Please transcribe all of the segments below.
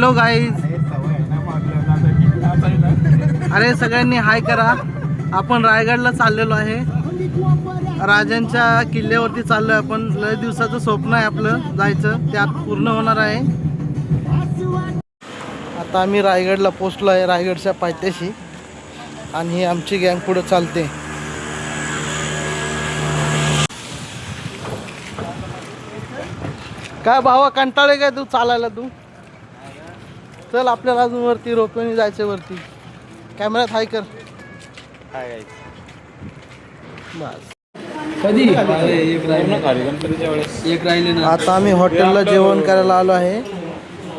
Hello guys, अरे सगळ्यांनी हाय करा. आपण रायगडला चाललेलो आहे. राजांच्या किल्ल्यावरती चाललोय आपण. लय दिवसाचं स्वप्न आहे आपलं जायचं, ते आता पूर्ण होणार आहे. आता आम्ही रायगडला पोचलो आहे, रायगडच्या पायथ्याशी. आणि ही आमची गँग पुढे चालते. काय भावा, कंटाळे काय तू चालायला? तू चल, आपल्याला अजून वरती रोपवेने जायचं वरती. कॅमेऱ्यात हाय कर. बस. कधी एक राहिले ना. आता आम्ही हॉटेलला जेवण करायला आलो आहे.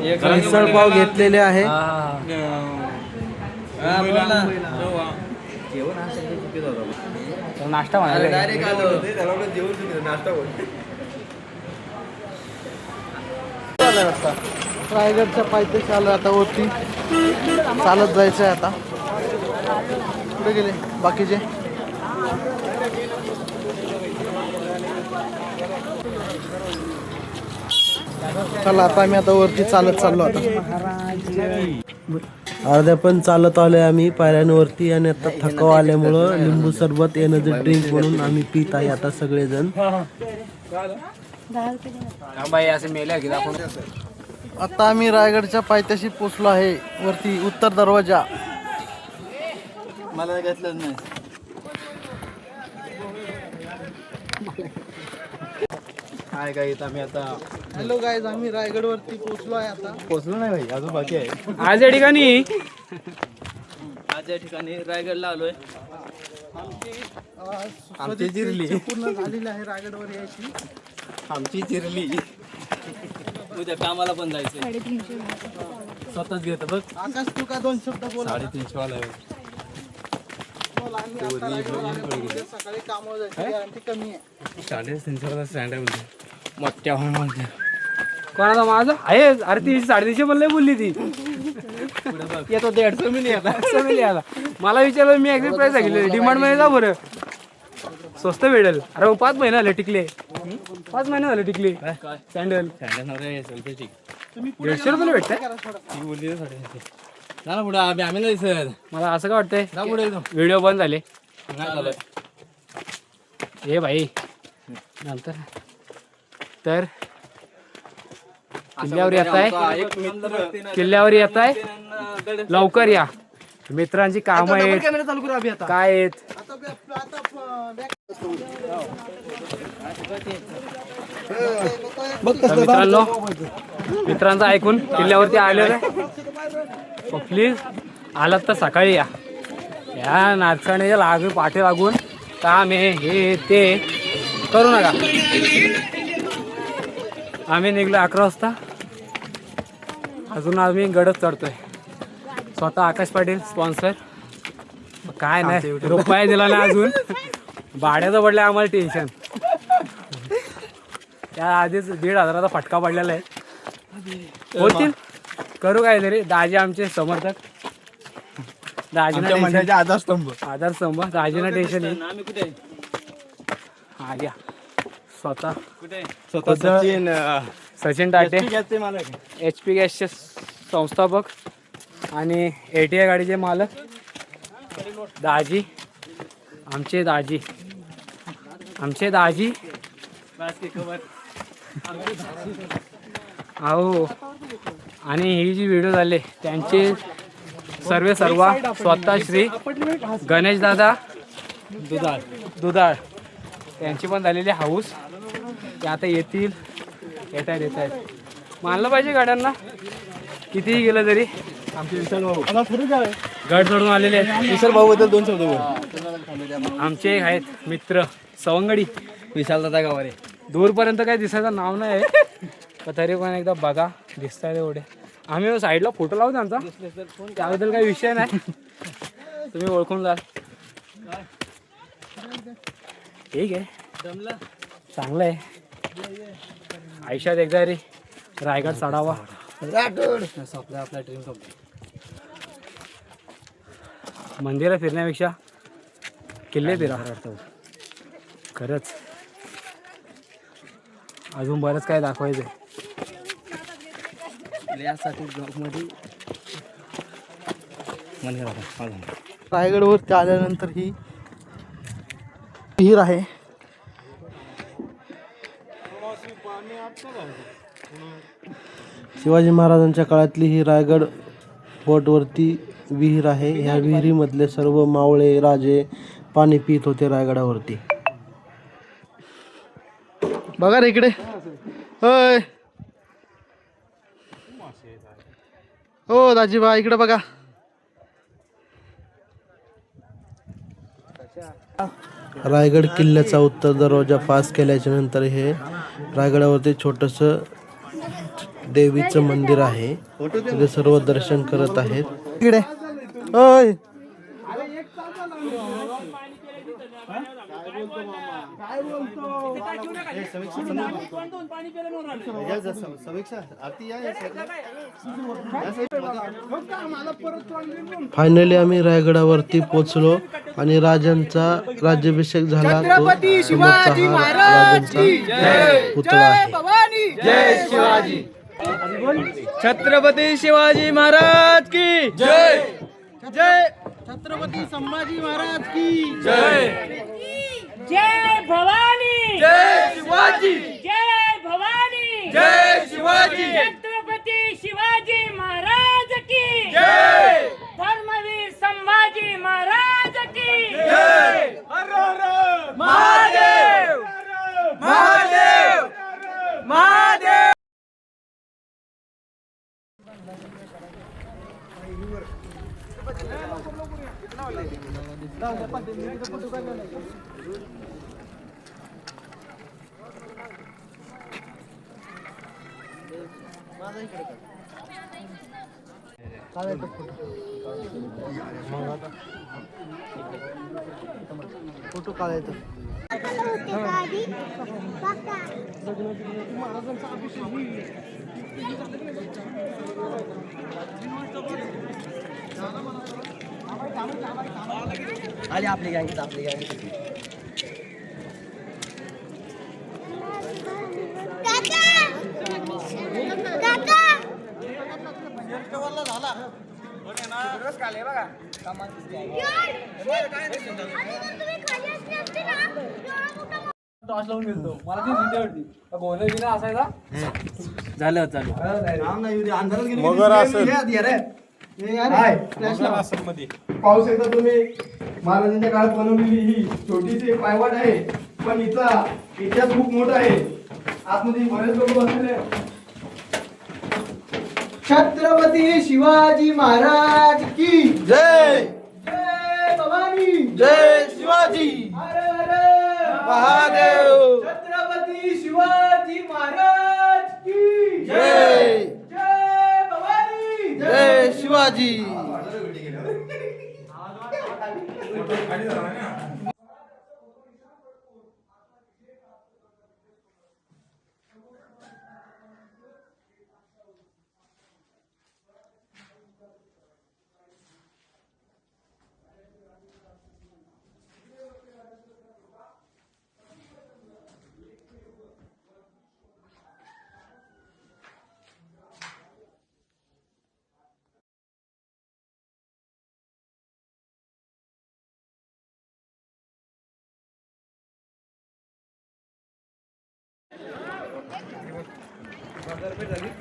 मिसळ पाव घेतलेले आहे. नाश्ता म्हणाला. रायगडच्या पायथ्याशी आलो आता वरती. चालत जायचं आहे आता. कुठे गेले बाकीचे? चला आता आम्ही आता वरती चालत चाललो. आता अर्ध्या पण चालत आलोय आम्ही पायऱ्यांवरती. आणि आता थकाव आल्यामुळं लिंबू सरबत एनर्जी ड्रिंक म्हणून आम्ही पित आहे आता सगळेजण. आता आम्ही रायगडच्या पायथ्याशी पोचलो आहे. वरती उत्तर दरवाजा. मला घेतलंच नाही. काय काय आम्ही आता. हॅलो गाईज, आम्ही रायगड वरती पोचलो आहे आता. पोचलो नाही भाई, अजून बाकी आहे. आज या ठिकाणी रायगडला आलोय. आमची जिरली पूर्ण झालेली आहे रायगडवर यायची. आमची जिरली. उद्या कामाला पण जायचं. स्वतःच घेतो बघ. आकाश, तू का 2 शब्द बोल. 350 वाला आहे. सकाळी कामावर जायची गॅरंटी कमी आहे. 350 वाला स्टँड आहे बोलते. मोठ्या म्हणते कोणाला माझं आहे. अरे ती 350 बोलले बोलली ती. येतो 150 मिली आता. 150 मिली आता. मला विचारलं, मी ऍक्च्युअली प्राइस सांगितली. डिमांड मध्ये जा बरं, स्वस्त भेटेल. अरे मग 5 महिने झाले टिकले. 5 महिने झाले टिकले. सँडल 150 रुपये भेटते. ना पुढे आम्ही नाही दिसत. मला असं काय वाटतंय, पुढे व्हिडिओ बंद झाले. हे भाई नंतर तर किल्ल्यावर येत आहे. किल्ल्यावर येत आहे, लवकर या. मित्रांची कामं आहेत काय आहेत. तर मित्रांनो, मित्रांचं ऐकून किल्ल्यावरती आलेलं आहे. प्लीज आलात तर सकाळी या. या नाचण्याच्या लागून पाठी लागून काम आहे हे ते करू नका. आम्ही निघलो 11 वाजता. अजून आम्ही गडच चढतोय. स्वतः आकाश पाटील स्पॉन्सर. काय नाही, रुपया दिला नाही अजून. भाड्याचं पडलं आम्हाला टेन्शन. त्या आधीच 1,500चा फटका पडलेला आहे. होतील, करू काय तरी. दाजी आमचे समर्थक. दाजीना आधारस्तंभ. दाजीना टेन्शन आहे. हा घ्या. स्वतः सचिन टाटे, HP गॅसचे संस्थापक आणि ATI गाडीचे मालक दाजी. आमचे दाजी अहो. आणि ही जी व्हिडिओ झाले त्यांचे सर्व स्वतः श्री गणेश दादा दुधाळ त्यांची पण झालेली हाऊस. ते आता येतील. येत आहेत. मानलं पाहिजे गाड्यांना, कितीही गेलं तरी. आमचे विशाल भाऊ गड सोडून आलेले आहेत. विशाल भाऊ बद्दल 2 शब्द बोल. आमचे आहेत मित्र सवंगडी विशाल दादा गावारे. दूरपर्यंत काही दिसायचं नाव नाही आहे, पण तरी पण एकदा बघा. दिसताय एवढे. आम्ही साईडला फोटो लावू त्यांचा, त्याबद्दल काही विषय नाही. तुम्ही ओळखून जाल. ठीक आहे, चांगलं आहे. आयुष्यात एकदा रे रायगड चढावा. आपला ड्रीम कंप्लीट. मंदिरात फिरण्यापेक्षा किल्ले फिरा खरंच. अजून बरंच काय दाखवायचं. यासाठी ब्लॉगमध्ये रायगडवरती आल्यानंतर ही विहीर आहे. शिवाजी महाराजांच्या काळातली ही रायगड फोर्टवरती विहीर आहे. ह्या विहिरीमधले सर्व मावळे राजे पाणी पित होते रायगडावरती. बघा रे इकडे. होय हो दाजीबा इकडे बघा. रायगड किल्ल्याचा उत्तर दरवाजा पास केल्याच्या नंतर हे रायगडावरती छोटंसं देवीचं मंदिर आहे. तिथे सर्व दर्शन करत आहेत. इकडे होय. फायनली आम्ही रायगडावरती पोहोचलो आणि राजांचा राज्याभिषेक झाला. तो समोरचा हा राजांचा पुतळा आहे. छत्रपती शिवाजी महाराज की जय. जय छत्रपती संभाजी महाराज की जय. जय भवानी. जय शिवाजी. जय भवानी. जय शिवाजी. छत्रपती शिवाजी महाराज की जय. धर्मवीर संभाजी महाराज की जय. हर हर महादेव. महादेव. महादेव. फोटो काढायचा. आली आपली गँग. आपली गँग. झालं चालू. पाऊस एकदा तुम्ही महाराजांच्या काळात बनवलेली ही छोटीशी पायवाट आहे, पण हिचा इतिहास खूप मोठा आहे. आतमध्ये बरेच लोक बसलेले आहेत. छत्रपती शिवाजी महाराज की जय. जय भवानी. जय शिवाजी. हर हर महादेव. छत्रपती शिवाजी महाराज की जय. जय भवानी. जय शिवाजी.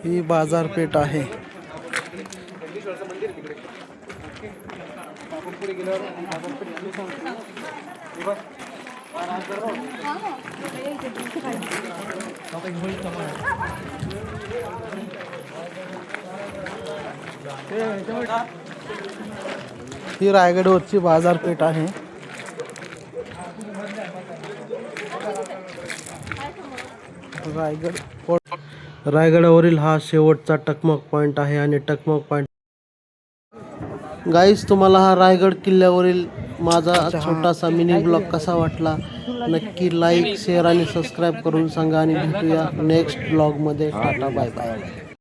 ही बाजारपेठ आहे. ही रायगडवरची बाजारपेठ आहे. रायगडावरील हा शेवटचा टकमक पॉइंट आहे आणि टकमक पॉइंट गाईस, तुम्हाला हा रायगड किल्ल्यावरील माझा छोटासा मिनी ब्लॉग कसा वाटला नक्की लाईक शेअर आणि सबस्क्राईब करून सांगा आणि भेटूया नेक्स्ट ब्लॉगमध्ये. Tata bye bye.